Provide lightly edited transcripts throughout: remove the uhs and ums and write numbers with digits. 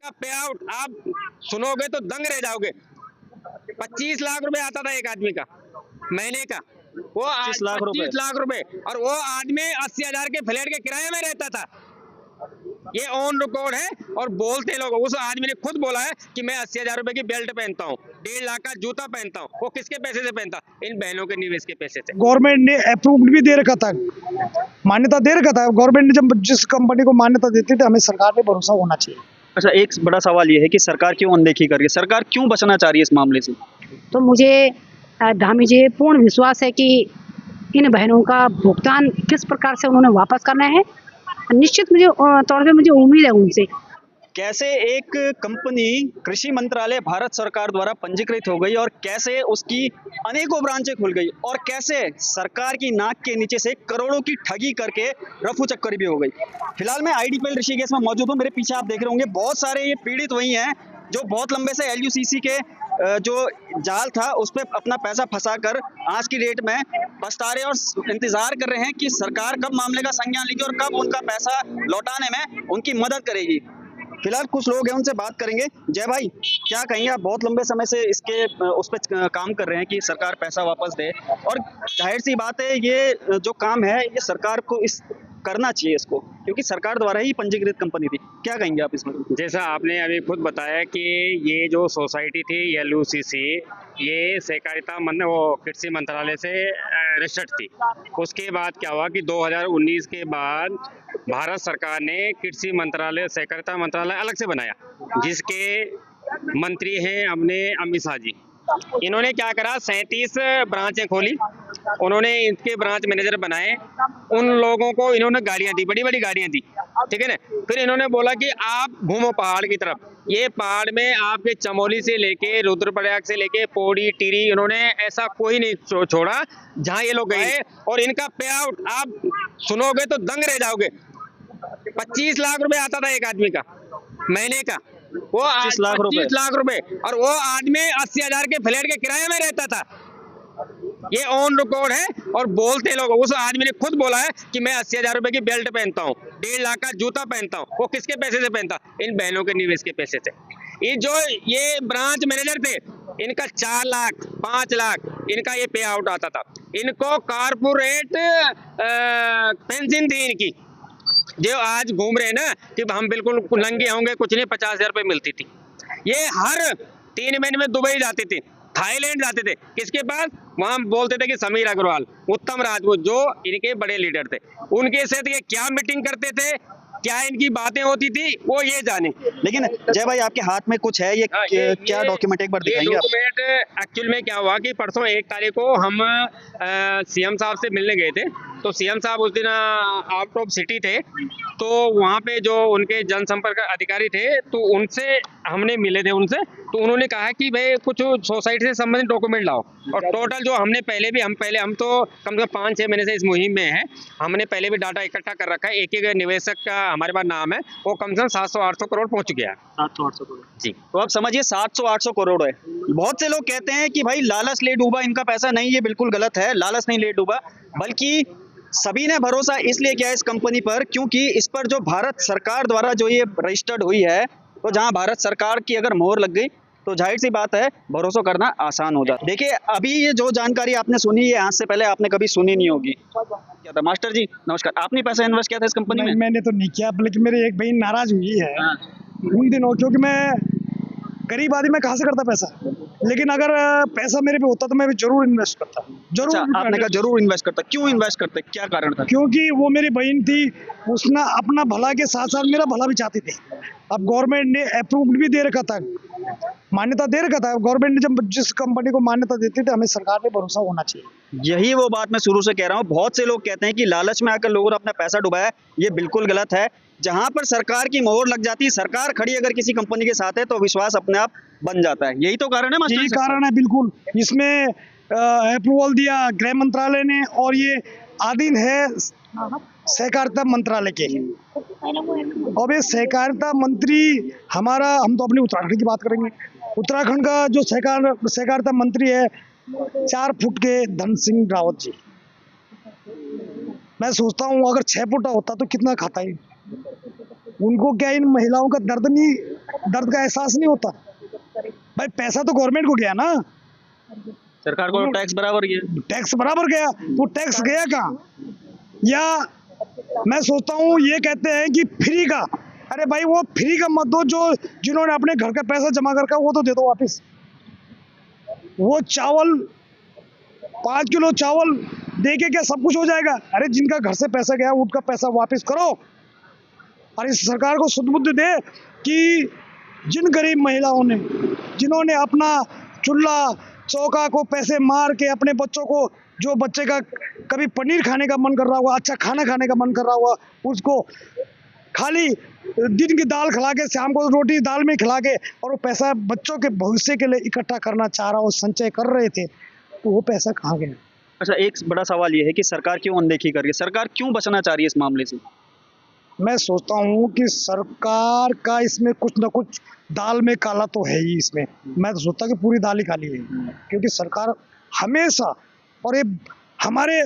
का पे आउट आप सुनोगे तो दंग रह जाओगे। 25 लाख रुपए आता था एक आदमी का महीने का, वो 25 लाख रुपए। 25 लाख रुपए, और वो आदमी 80,000 के फ्लैट के किराए में रहता था। ये ऑन रिकॉर्ड है और बोलते लोग, उस आदमी ने खुद बोला है कि मैं 80,000 रुपए की बेल्ट पहनता हूँ, 1.5 लाख का जूता पहनता हूँ। वो किसके पैसे से पहनता? इन बहनों के निवेश के पैसे से। गवर्नमेंट ने अप्रूव्ड भी दे रखा था, मान्यता दे रखा था। गवर्नमेंट ने जब जिस कंपनी को मान्यता देती थी, हमें सरकार पे भरोसा होना चाहिए। अच्छा, एक बड़ा सवाल ये है कि सरकार क्यों अनदेखी कर रही है, सरकार क्यों बचना चाह रही है इस मामले से? तो मुझे मुझे पूर्ण विश्वास है कि इन बहनों का भुगतान किस प्रकार से उन्होंने वापस करना है, निश्चित मुझे तौर पे मुझे उम्मीद है उनसे। कैसे एक कंपनी कृषि मंत्रालय भारत सरकार द्वारा पंजीकृत हो गई और कैसे उसकी अनेकों ब्रांचें खुल गई और कैसे सरकार की नाक के नीचे से करोड़ों की ठगी करके रफू चक्कर भी हो गई। फिलहाल मैं आईडीपीएल ऋषिकेश में मौजूद हूँ। मेरे पीछे आप देख रहे होंगे बहुत सारे ये पीड़ित वही हैं जो बहुत लंबे से एलयूसीसी के जो जाल था उस पर अपना पैसा फंसाकर आज की डेट में पछता रहे और इंतजार कर रहे हैं कि सरकार कब मामले का संज्ञान लेगी और कब उनका पैसा लौटाने में उनकी मदद करेगी। फिलहाल कुछ लोग हैं, उनसे बात करेंगे। जय भाई, क्या कहेंगे आप? बहुत लंबे समय से इसके उस पर काम कर रहे हैं कि सरकार पैसा वापस दे, और जाहिर सी बात है ये जो काम है ये सरकार को इस करना चाहिए इसको, क्योंकि सरकार द्वारा ही पंजीकृत कंपनी थी। क्या कहेंगे आप इसमें? जैसा आपने अभी खुद बताया कि ये जो सोसाइटी थी एलयूसीसी, ये सहकारिता वो कृषि मंत्रालय से रजिस्टर्ड थी। उसके बाद क्या हुआ कि 2019 के बाद भारत सरकार ने कृषि मंत्रालय सहकारिता मंत्रालय अलग से बनाया, जिसके मंत्री हैं अपने अमित शाह जी। इन्होंने क्या करा, 37 ब्रांचें खोली, उन्होंने इनके ब्रांच मैनेजर बनाए, उन लोगों को इन्होंने गाड़ियां दी, बड़ी बड़ी गाड़ियां दी, ठीक है ना। फिर इन्होंने बोला कि आप घूमो पहाड़ की तरफ, ये पहाड़ में आपके चमोली से लेके रुद्रप्रयाग से लेके पौड़ी टिरी, इन्होंने ऐसा कोई नहीं छोड़ा जहां ये लोग गए। और इनका पे आउट आप सुनोगे तो दंग रह जाओगे। 25 लाख रुपए आता था एक आदमी का महीने का, वो 25 लाख रुपए, और वो आदमी 80,000 के फ्लैट के किराए में रहता था। ये ऑन रिकॉर्ड है और बोलते लोग, उस आदमी ने खुद बोला है कि मैं 80,000 रुपए की बेल्ट पहनता हूँ, 1.5 लाख का जूता पहनता हूँ। वो किसके पैसे से पहनता? इन बहनों के निवेश के पैसे से। ये ब्रांच मैनेजर थे, इनका 4 लाख 5 लाख इनका ये पे आउट आता था। इनको कारपोरेट पेंशन थी इनकी, जो आज घूम रहे हैं ना कि हम बिल्कुल नंगे होंगे, कुछ नहीं, 50,000 रुपए मिलती थी। ये हर 3 महीने में दुबई जाते थे, थाईलैंड जाते थे। किसके पास? वहां बोलते थे कि समीर अग्रवाल, उत्तम राजपूत, जो इनके बड़े लीडर थे, उनके साथ ये क्या मीटिंग करते थे, क्या इनकी बातें होती थी, वो ये जाने। लेकिन जय भाई, आपके हाथ में कुछ है, ये क्या डॉक्यूमेंट एक बार दिखाएंगे आप? डॉक्यूमेंट एक्चुअल में क्या हुआ कि परसों 1 तारीख को हम सीएम साहब से मिलने गए थे। तो सीएम साहब उस दिन आउट ऑफ सिटी थे, तो वहाँ पे जो उनके जनसंपर्क अधिकारी थे, तो उनसे हमने मिले थे उनसे। तो उन्होंने कहा कि भाई कुछ सोसाइटी से संबंधित डॉक्यूमेंट लाओ। और टोटल जो हमने हम तो कम से कम 5-6 महीने से इस मुहिम में हैं, हमने पहले भी डाटा इकट्ठा कर रखा है। एक निवेशक का हमारे पास नाम है, वो कम से कम 700-800 करोड़ पहुंच गया है। 700-800 करोड़ जी। तो आप समझिए 700-800 करोड़ है। बहुत से लोग कहते हैं कि भाई लालच ले डूबा इनका पैसा। नहीं, ये बिल्कुल गलत है। लालच नहीं ले डूबा, बल्कि सभी ने भरोसा इसलिए किया इस कंपनी पर क्योंकि इस पर जो भारत सरकार द्वारा जो ये रजिस्टर्ड हुई है, तो जहां भारत सरकार की अगर मोहर लग गई तो जाहिर सी बात है भरोसा करना आसान हो जाता है। देखिए, अभी ये जो जानकारी आपने सुनी है आज से पहले आपने कभी सुनी नहीं होगी। क्या था मास्टर जी, नमस्कार। आपने पैसा इन्वेस्ट किया था इस कंपनी में? मैंने तो नहीं किया, लेकिन मेरी एक बहन नाराज हुई है उन दिनों, क्योंकि मैं गरीब आदमी, में कहाँ से करता पैसा। लेकिन अगर पैसा मेरे पे होता तो मैं भी जरूर इन्वेस्ट करता, जरूर। अच्छा, आपने कहा जरूर इन्वेस्ट करता, क्यों इन्वेस्ट करते, क्या कारण था? क्योंकि वो मेरी बहन थी, उसने अपना भला के साथ साथ मेरा भला भी चाहती थी। अब गवर्नमेंट ने अप्रूव्ड भी दे रखा था, मान्यता दे रखा था। गवर्नमेंट ने जब जिस कंपनी को मान्यता देती थी, हमें सरकार पे भरोसा होना चाहिए। यही वो बात मैं शुरू से कह रहा हूँ। बहुत से लोग कहते हैं कि लालच में आकर लोगों ने अपना पैसा डुबाया, ये बिल्कुल गलत है। जहां पर सरकार की मोहर लग जाती है, सरकार खड़ी अगर किसी कंपनी के साथ है, तो विश्वास अपने आप बन जाता है। यही तो कारण है मास्टर? यही कारण है, बिल्कुल। इसमें अप्रूवल दिया गृह मंत्रालय ने, और ये अधीन है सहकारिता मंत्रालय के। अब ये सहकारिता मंत्री हमारा, हम तो अपने उत्तराखंड की बात करेंगे। उत्तराखंड का जो सहकारिता मंत्री है, 4 फुट के धन सिंह रावत जी। मैं सोचता हूँ अगर 6 फुट होता तो कितना खाता है। उनको क्या इन महिलाओं का दर्द का एहसास नहीं होता? भाई पैसा तो गवर्नमेंट को गया ना, सरकार को टैक्स बराबर गया। टैक्स बराबर गया, तो टैक्स गया कहाँ? या मैं सोचता हूँ ये कहते हैं कि फ्री का, अरे भाई वो फ्री का मत दो, जो जिन्होंने अपने घर का पैसा जमा कर वो तो दे दो वापस। वो चावल 5 किलो चावल दे के क्या सब कुछ हो जाएगा? अरे जिनका घर से पैसा गया उनका पैसा वापस करो, और इस सरकार को सुदबुद्धि दे कि जिन गरीब महिलाओं ने, जिन्होंने अपना चूल्हा चौका को पैसे मार के अपने बच्चों को, जो बच्चे का कभी पनीर खाने का मन कर रहा होगा, अच्छा खाना खाने का मन कर रहा होगा, उसको खाली दिन की दाल खिला के, शाम को रोटी दाल में खिला के, और वो पैसा बच्चों के भविष्य के लिए इकट्ठा करना चाह रहा हो, संचय कर रहे थे, तो वो पैसा कहाँ गया? अच्छा, एक बड़ा सवाल ये है कि सरकार क्यों अनदेखी कर रही है, सरकार क्यों बचना चाह रही है इस मामले से? मैं सोचता हूँ कि सरकार का इसमें कुछ ना कुछ दाल में काला तो है ही इसमें। मैं तो सोचता कि पूरी दाल ही काली है, क्योंकि सरकार हमेशा, और ये हमारे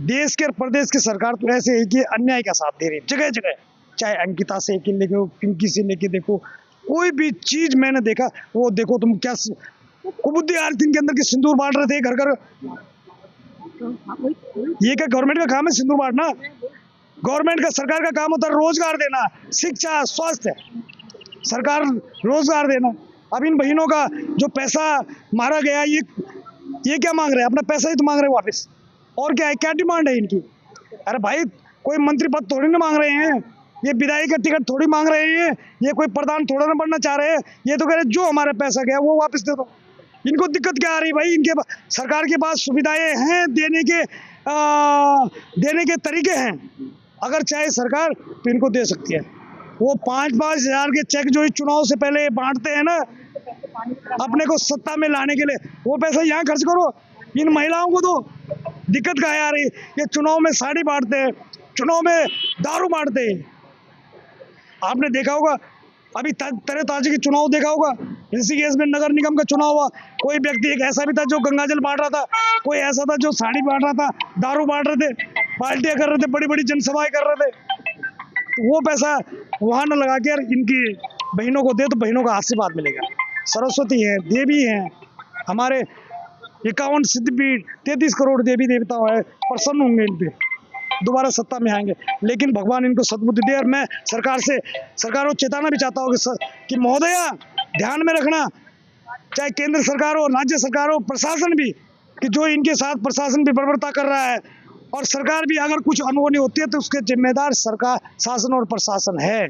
देश के प्रदेश की सरकार तो ऐसे है कि अन्याय का साथ दे रही है जगह जगह, चाहे अंकिता से लेके पिंकी से लेके देखो, कोई भी चीज मैंने देखा, वो देखो तुम क्या कुबुद्धि आ रही थी इनके अंदर की, सिंदूर बांट रहे थे घर घर। ये क्या गवर्नमेंट का काम है सिंदूर बांटना? गवर्नमेंट का, सरकार का काम होता है रोजगार देना, शिक्षा, स्वास्थ्य, सरकार रोजगार देना। अब इन बहनों का जो पैसा मारा गया, ये क्या मांग रहे हैं? अपना पैसा ही तो मांग रहे हैं वापस, और क्या है, क्या डिमांड है इनकी? अरे भाई कोई मंत्री पद थोड़ी ना मांग रहे हैं, ये विधायक का टिकट थोड़ी मांग रहे हैं, ये कोई प्रधान थोड़ा ना बनना चाह रहे हैं, ये तो कह रहे जो हमारा पैसा गया वो वापस दे दो। इनको दिक्कत क्या आ रही भाई? इनके सरकार के पास सुविधाएं हैं, देने के तरीके हैं, अगर चाहे सरकार तो इनको दे सकती है। वो 5-5 हजार के चेक जो चुनाव से पहले बांटते हैं ना, अपने को सत्ता में लाने के लिए, वो पैसा यहाँ खर्च करो। इन महिलाओं को तो दिक्कत क्या आ रही? ये चुनाव में साड़ी बांटते हैं, चुनाव में दारू बांटते हैं। आपने देखा होगा अभी तरह ताजे के चुनाव देखा होगा, ऋषिकेश में नगर निगम का चुनाव हुआ, कोई व्यक्ति एक ऐसा भी था जो गंगाजल बांट रहा था, कोई ऐसा था जो साड़ी बांट रहा था, दारू बांट रहे थे, पार्टियां कर रहे थे, बड़ी बड़ी जनसभाएं कर रहे थे। तो वो पैसा वहां न लगा के यार इनकी बहनों को दे, तो बहनों का आशीर्वाद मिलेगा। सरस्वती है, देवी है, हमारे 51 सिद्धपीठ, 33 करोड़ देवी देवता है, प्रसन्न होंगे इन पे, दोबारा सत्ता में आएंगे। लेकिन भगवान इनको सद्बुद्धि दे। और मैं सरकार को चेताना भी चाहता हूँ कि महोदया ध्यान में रखना, चाहे केंद्र सरकार हो, राज्य सरकार हो, प्रशासन भी, कि जो इनके साथ प्रशासन भी बर्बरता कर रहा है, और सरकार भी अगर कुछ अनहोनी होती है तो उसके जिम्मेदार सरकार, शासन और प्रशासन है।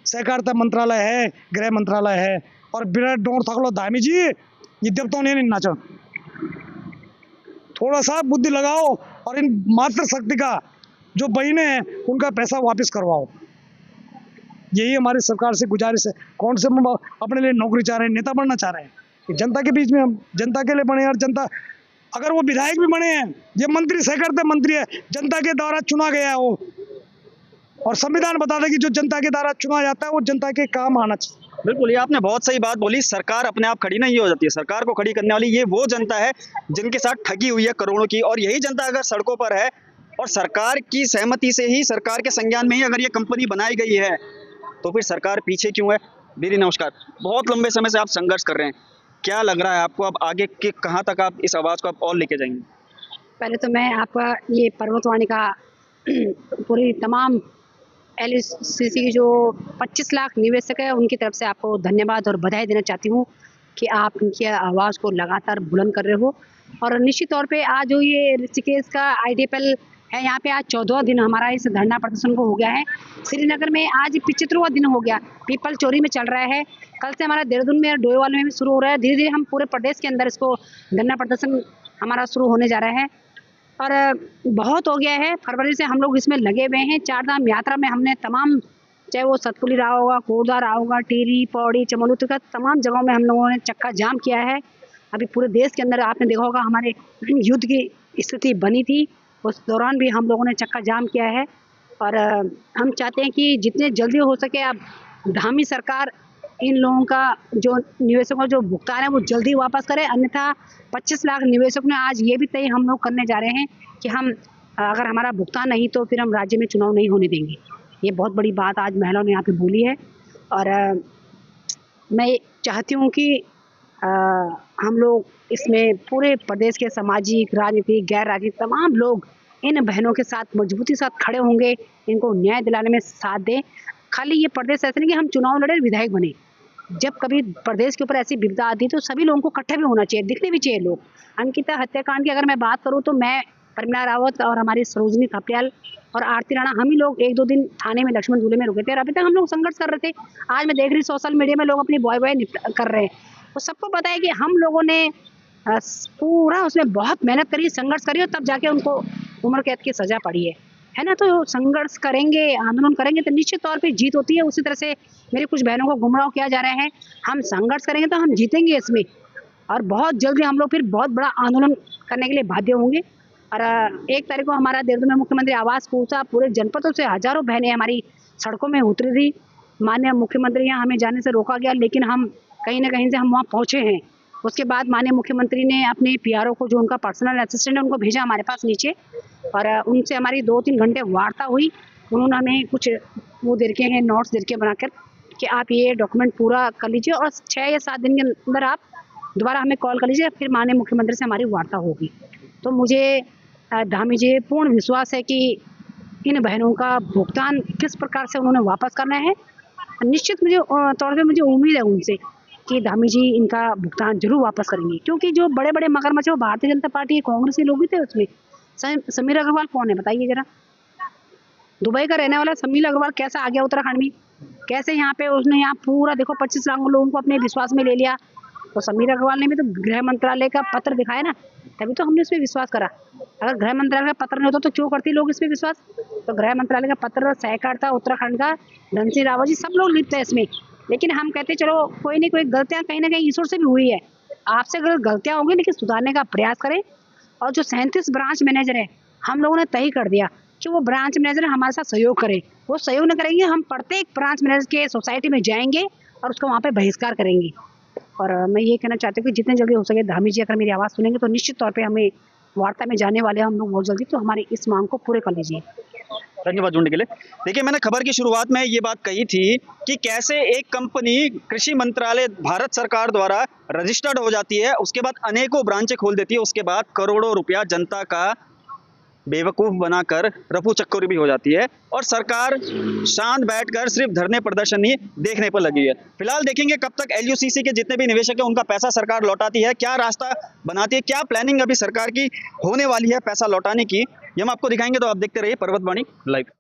सहकारिता मंत्रालय है, गृह मंत्रालय है, और बिना डोर थकलो धामी जी, ये देवताओं ने नहीं नाचा। थोड़ा सा बुद्धि लगाओ और इन मातृ शक्ति का जो बहनें हैं उनका पैसा वापस करवाओ। यही हमारी सरकार से गुजारिश है। कौन से हम अपने लिए नौकरी चाह रहे हैं, नेता बनना चाह रहे हैं? जनता के बीच में हम जनता के लिए बने, और जनता, अगर वो विधायक भी बने हैं, ये मंत्री सहकारिता मंत्री है, जनता के द्वारा चुना गया है वो, और संविधान बताता है कि जो जनता के द्वारा चुना जाता है वो जनता के काम आना चाहिए। बिल्कुल, ये आपने बहुत सही बात बोली। सरकार अपने आप खड़ी नहीं हो जाती है, सरकार को खड़ी करने वाली ये वो जनता है जिनके साथ ठगी हुई है करोड़ों की। और यही जनता अगर सड़कों पर है और सरकार की सहमति से ही, सरकार के संज्ञान में ही अगर ये कंपनी बनाई गई है, तो फिर सरकार पीछे क्यों है? दीदी नमस्कार, बहुत लंबे समय से आप संघर्ष कर रहे हैं, क्या लग रहा है आपको अब आगे के कहाँ तक आप इस आवाज़ को आप और लेके जाएंगे? पहले तो मैं आपका ये पर्वतवाणी का पूरी तमाम LUCC की जो 25 लाख निवेशक है उनकी तरफ से आपको धन्यवाद और बधाई देना चाहती हूँ कि आप उनकी आवाज़ को लगातार बुलंद कर रहे हो। और निश्चित तौर पे आज जो ये ऋषिकेश का IDFL है, यहाँ पे आज 14वां दिन हमारा इस धरना प्रदर्शन को हो गया है। श्रीनगर में आज 75वां दिन हो गया, पीपल चोरी में चल रहा है। कल से हमारा देहरादून में और डोईवाल में भी शुरू हो रहा है। धीरे धीरे हम पूरे प्रदेश के अंदर इसको धरना प्रदर्शन हमारा शुरू होने जा रहा है। और बहुत हो गया है, फरवरी से हम लोग इसमें लगे हुए हैं। 4 धाम यात्रा में हमने तमाम, चाहे वो सतपुली रहा होगा, कोरदा रहा होगा, टिहरी, पौड़ी, चमोली तक तमाम जगहों में हम लोगों ने चक्का जाम किया है। अभी पूरे देश के अंदर आपने देखा होगा हमारे युद्ध की स्थिति बनी थी, उस दौरान भी हम लोगों ने चक्का जाम किया है। और हम चाहते हैं कि जितने जल्दी हो सके अब धामी सरकार इन लोगों का जो निवेशकों का जो भुगतान है वो जल्दी वापस करें, अन्यथा 25 लाख निवेशक ने आज ये भी तय हम लोग करने जा रहे हैं कि हम अगर हमारा भुगतान नहीं तो फिर हम राज्य में चुनाव नहीं होने देंगे। ये बहुत बड़ी बात आज महिलाओं ने यहाँ पे बोली है। और मैं चाहती हूँ कि हम लोग इसमें पूरे प्रदेश के सामाजिक, राजनीतिक, गैर राजनीतिक तमाम लोग इन बहनों के साथ मजबूती साथ खड़े होंगे, इनको न्याय दिलाने में साथ दें। खाली ये प्रदेश ऐसे नहीं कि हम चुनाव लड़े विधायक बने। जब कभी प्रदेश के ऊपर ऐसी विपदा आती है तो सभी लोगों को इकट्ठे भी होना चाहिए, दिखने भी चाहिए लोग। अंकिता हत्याकांड की अगर मैं बात करूँ तो मैं, परिमला रावत और हमारी सरोजनी थपलियाल और आरती राणा, हम ही लोग 1-2 दिन थाने में लक्ष्मण झूले में रुके थे और अभी तक हम लोग संघर्ष कर रहे थे। आज मैं देख रही सोशल मीडिया में लोग अपनी बॉय कर रहे हैं। तो सबको पता है कि हम लोगों ने पूरा उसमें बहुत मेहनत करी, संघर्ष करी और तब जाके उनको उम्र कैद की सजा पड़ी है ना। तो संघर्ष करेंगे, आंदोलन करेंगे तो निश्चित तौर पे जीत होती है। उसी तरह से मेरे कुछ बहनों को गुमराह किया जा रहा है, हम संघर्ष करेंगे तो हम जीतेंगे इसमें, और बहुत जल्दी हम लोग फिर बहुत बड़ा आंदोलन करने के लिए बाध्य होंगे। और 1 तारीख को हमारा देहरादून में मुख्यमंत्री आवास पहुंचा, पूरे जनपदों से हजारों बहनें हमारी सड़कों में उतरी थी। माननीय मुख्यमंत्री यहाँ हमें जाने से रोका गया, लेकिन हम कहीं ना कहीं से हम वहाँ पहुँचे हैं। उसके बाद माननीय मुख्यमंत्री ने अपने पीआरओ को, जो उनका पर्सनल असिस्टेंट है, उनको भेजा हमारे पास नीचे और उनसे हमारी 2-3 घंटे वार्ता हुई। उन्होंने हमें कुछ वो दे रखे हैं, नोट्स दे रखे बनाकर कि आप ये डॉक्यूमेंट पूरा कर लीजिए और 6 या 7 दिन के अंदर आप दोबारा हमें कॉल कर लीजिए, फिर माननीय मुख्यमंत्री से हमारी वार्ता होगी। तो मुझे धामी जी पूर्ण विश्वास है कि इन बहनों का भुगतान किस प्रकार से उन्होंने वापस करना है। निश्चित मुझे तौर पे मुझे उम्मीद है उनसे कि धामी जी इनका भुगतान जरूर वापस करेंगे, क्योंकि जो बड़े बड़े मगरमच्छ वो भारतीय जनता पार्टी, कांग्रेस के लोग भी थे उसमें। समीर अग्रवाल कौन है बताइए जरा? दुबई का रहने वाला समीर अग्रवाल कैसा आ गया उत्तराखंड में? कैसे यहाँ पे उसने यहाँ पूरा देखो 25 लाख लोगों को अपने विश्वास में ले लिया। तो समीर अग्रवाल ने भी तो गृह मंत्रालय का पत्र दिखाया ना, तभी तो हमने उस पर विश्वास करा। अगर गृह मंत्रालय का पत्र नहीं होता तो क्यों करते लोग इस पर विश्वास? तो गृह मंत्रालय का पत्र, सहकारिता उत्तराखंड का धन सिंह रावत जी, सब लोग लिप्त है इसमें। लेकिन हम कहते चलो कोई नहीं, कोई गलतियाँ कहीं ना कहीं ईश्वर से भी हुई है। आपसे अगर गलतियाँ होंगी लेकिन सुधारने का प्रयास करें। और जो 37 ब्रांच मैनेजर है, हम लोगों ने तय कर दिया कि वो ब्रांच मैनेजर हमारे साथ सहयोग करें। वो सहयोग न करेंगे, हम प्रत्येक ब्रांच मैनेजर के सोसाइटी में जाएंगे और उसको वहाँ पे बहिष्कार करेंगे। और मैं ये कहना चाहती हूँ कि जितने जल्दी हो सके धामी जी अगर मेरी आवाज़ सुनेंगे तो निश्चित तौर पे हमें वार्ता में जाने वाले हैं हम लोग बहुत जल्दी, तो हमारी इस मांग को पूरे कर लीजिए। धन्यवाद जुड़ने के लिए। देखिए, मैंने खबर की शुरुआत में ये बात कही थी कि कैसे एक कंपनी कृषि मंत्रालय भारत सरकार द्वारा रजिस्टर्ड हो जाती है, उसके बाद अनेकों ब्रांचें खोल देती है, उसके बाद करोड़ों रुपया जनता का बेवकूफ़ बनाकर रफू चक्कर भी हो जाती है और सरकार शांत बैठकर सिर्फ धरने प्रदर्शन ही देखने पर लगी है। फिलहाल देखेंगे कब तक LUCC के जितने भी निवेशक हैं उनका पैसा सरकार लौटाती है, क्या रास्ता बनाती है, क्या प्लानिंग अभी सरकार की होने वाली है पैसा लौटाने की, ये हम आपको दिखाएंगे। तो आप देखते रहिए पर्वतवाणी लाइव।